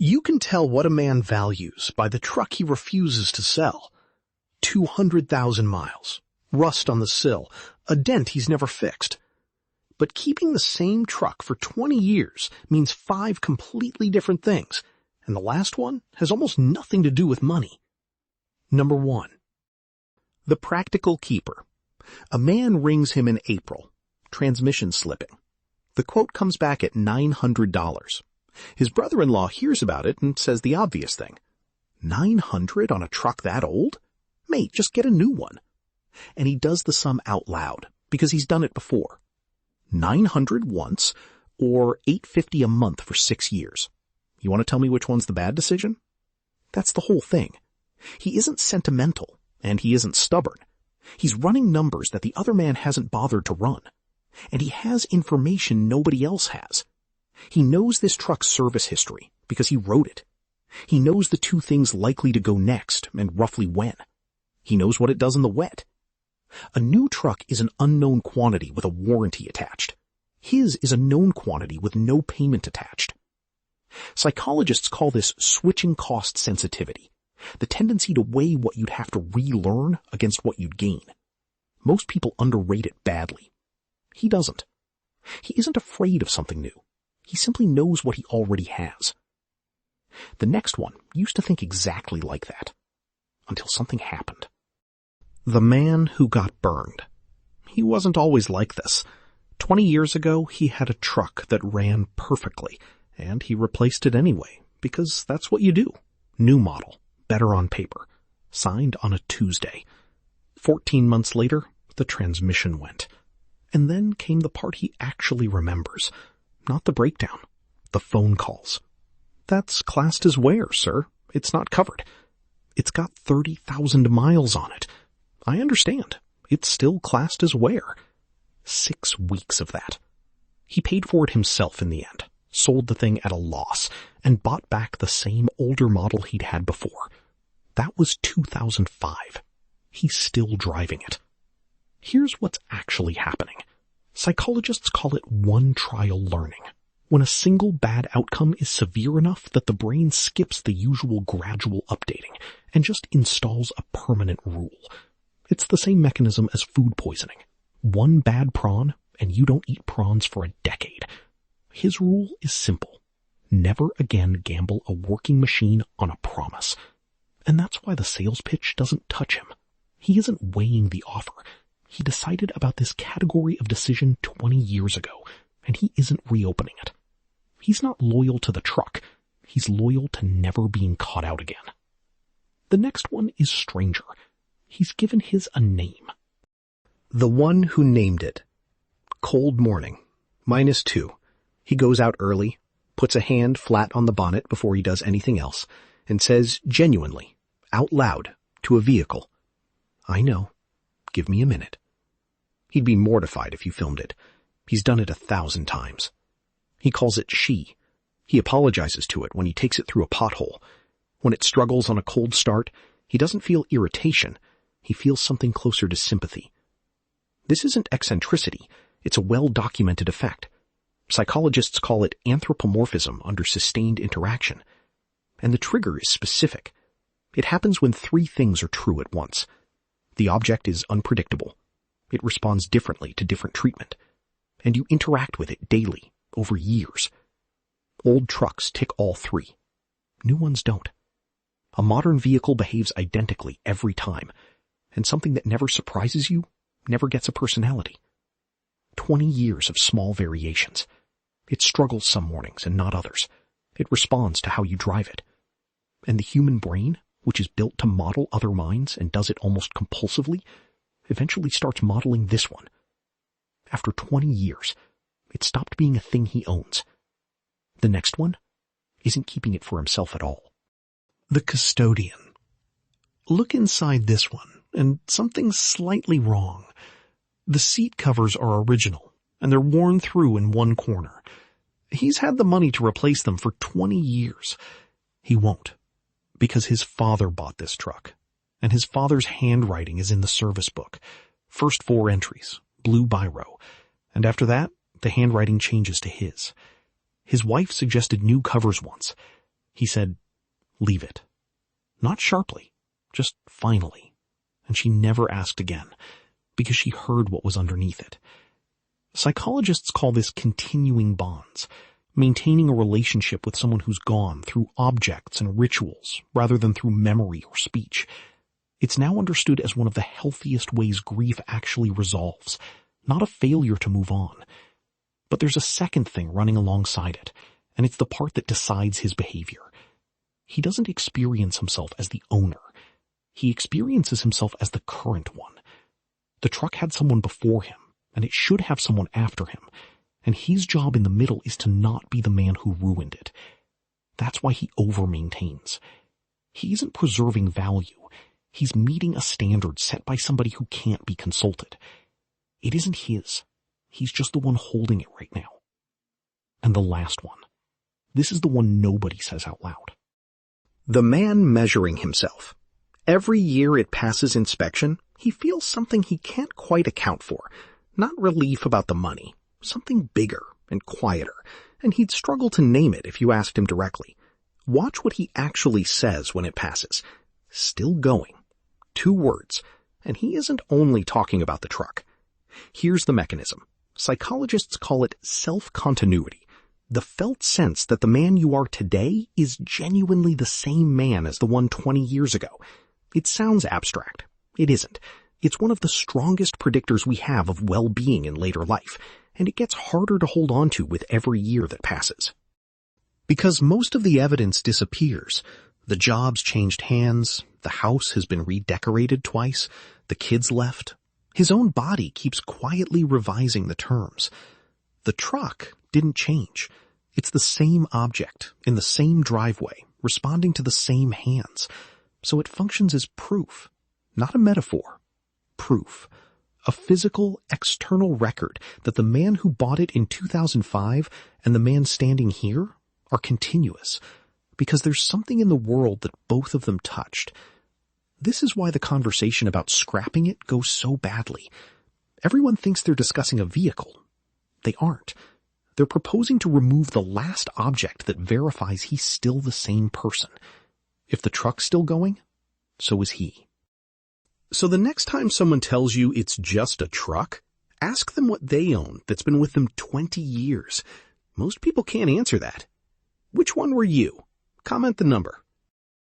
You can tell what a man values by the truck he refuses to sell. 200,000 miles, rust on the sill, a dent he's never fixed. But keeping the same truck for 20 years means 5 completely different things, and the last one has almost nothing to do with money. Number 1. The practical keeper. A man rings him in April. Transmission slipping. The quote comes back at $900. His brother-in-law hears about it and says the obvious thing. $900 on a truck that old? Mate, just get a new one. And he does the sum out loud, because he's done it before. $900 once, or $850 a month for 6 years. You want to tell me which one's the bad decision? That's the whole thing. He isn't sentimental, and he isn't stubborn. He's running numbers that the other man hasn't bothered to run. And he has information nobody else has. He knows this truck's service history, because he wrote it. He knows the 2 things likely to go next, and roughly when. He knows what it does in the wet. A new truck is an unknown quantity with a warranty attached. His is a known quantity with no payment attached. Psychologists call this switching cost sensitivity, the tendency to weigh what you'd have to relearn against what you'd gain. Most people underrate it badly. He doesn't. He isn't afraid of something new. He simply knows what he already has. The next one used to think exactly like that, until something happened. The man who got burned. He wasn't always like this. 20 years ago, he had a truck that ran perfectly, and he replaced it anyway, because that's what you do. New model, better on paper, signed on a Tuesday. 14 months later, the transmission went. And then came the part he actually remembers. Not the breakdown, the phone calls. That's classed as wear, sir. It's not covered. It's got 30,000 miles on it. I understand. It's still classed as wear. 6 weeks of that. He paid for it himself in the end, sold the thing at a loss, and bought back the same older model he'd had before. That was 2005. He's still driving it. Here's what's actually happening. Psychologists call it one-trial learning, when a single bad outcome is severe enough that the brain skips the usual gradual updating and just installs a permanent rule. It's the same mechanism as food poisoning. One bad prawn, and you don't eat prawns for a decade. His rule is simple. Never again gamble a working machine on a promise. And that's why the sales pitch doesn't touch him. He isn't weighing the offer. He decided about this category of decision 20 years ago, and he isn't reopening it. He's not loyal to the truck. He's loyal to never being caught out again. The next one is stranger. He's given his a name. The one who named it. Cold morning. -2. He goes out early, puts a hand flat on the bonnet before he does anything else, and says genuinely, out loud, to a vehicle, "I know. Give me a minute." He'd be mortified if you filmed it. He's done it 1,000 times. He calls it she. He apologizes to it when he takes it through a pothole. When it struggles on a cold start, he doesn't feel irritation. He feels something closer to sympathy. This isn't eccentricity. It's a well-documented effect. Psychologists call it anthropomorphism under sustained interaction. And the trigger is specific. It happens when 3 things are true at once. The object is unpredictable. It responds differently to different treatment. And you interact with it daily, over years. Old trucks tick all 3. New ones don't. A modern vehicle behaves identically every time, and something that never surprises you never gets a personality. 20 years of small variations. It struggles some mornings and not others. It responds to how you drive it. And the human brain, which is built to model other minds and does it almost compulsively, eventually starts modeling this one. After 20 years, it stopped being a thing he owns. The next one isn't keeping it for himself at all. The Custodian. Look inside this one, and something's slightly wrong. The seat covers are original, and they're worn through in one corner. He's had the money to replace them for 20 years. He won't, because his father bought this truck, and his father's handwriting is in the service book. First 4 entries, blue biro, and after that, the handwriting changes to his. His wife suggested new covers once. He said, "Leave it." Not sharply, just finally. And she never asked again, because she heard what was underneath it. Psychologists call this continuing bonds, maintaining a relationship with someone who's gone through objects and rituals rather than through memory or speech. It's now understood as one of the healthiest ways grief actually resolves, not a failure to move on. But there's a second thing running alongside it, and it's the part that decides his behavior. He doesn't experience himself as the owner. He experiences himself as the current one. The truck had someone before him, and it should have someone after him, and his job in the middle is to not be the man who ruined it. That's why he over-maintains. He isn't preserving value. He's meeting a standard set by somebody who can't be consulted. It isn't his. He's just the one holding it right now. And the last one. This is the one nobody says out loud. The man measuring himself. Every year it passes inspection, he feels something he can't quite account for. Not relief about the money, something bigger and quieter, and he'd struggle to name it if you asked him directly. Watch what he actually says when it passes. Still going. 2 words, and he isn't only talking about the truck. Here's the mechanism. Psychologists call it self-continuity. The felt sense that the man you are today is genuinely the same man as the one 20 years ago. It sounds abstract. It isn't. It's one of the strongest predictors we have of well-being in later life, and it gets harder to hold on to with every year that passes. Because most of the evidence disappears. The job's changed hands, the house has been redecorated twice, the kids left. His own body keeps quietly revising the terms. The truck didn't change. It's the same object, in the same driveway, responding to the same hands. So it functions as proof, not a metaphor. Proof. A physical, external record that the man who bought it in 2005 and the man standing here are continuous, because there's something in the world that both of them touched. This is why the conversation about scrapping it goes so badly. Everyone thinks they're discussing a vehicle. They aren't. They're proposing to remove the last object that verifies he's still the same person. If the truck's still going, so is he. So the next time someone tells you it's just a truck, ask them what they own that's been with them 20 years. Most people can't answer that. Which one were you? Comment the number.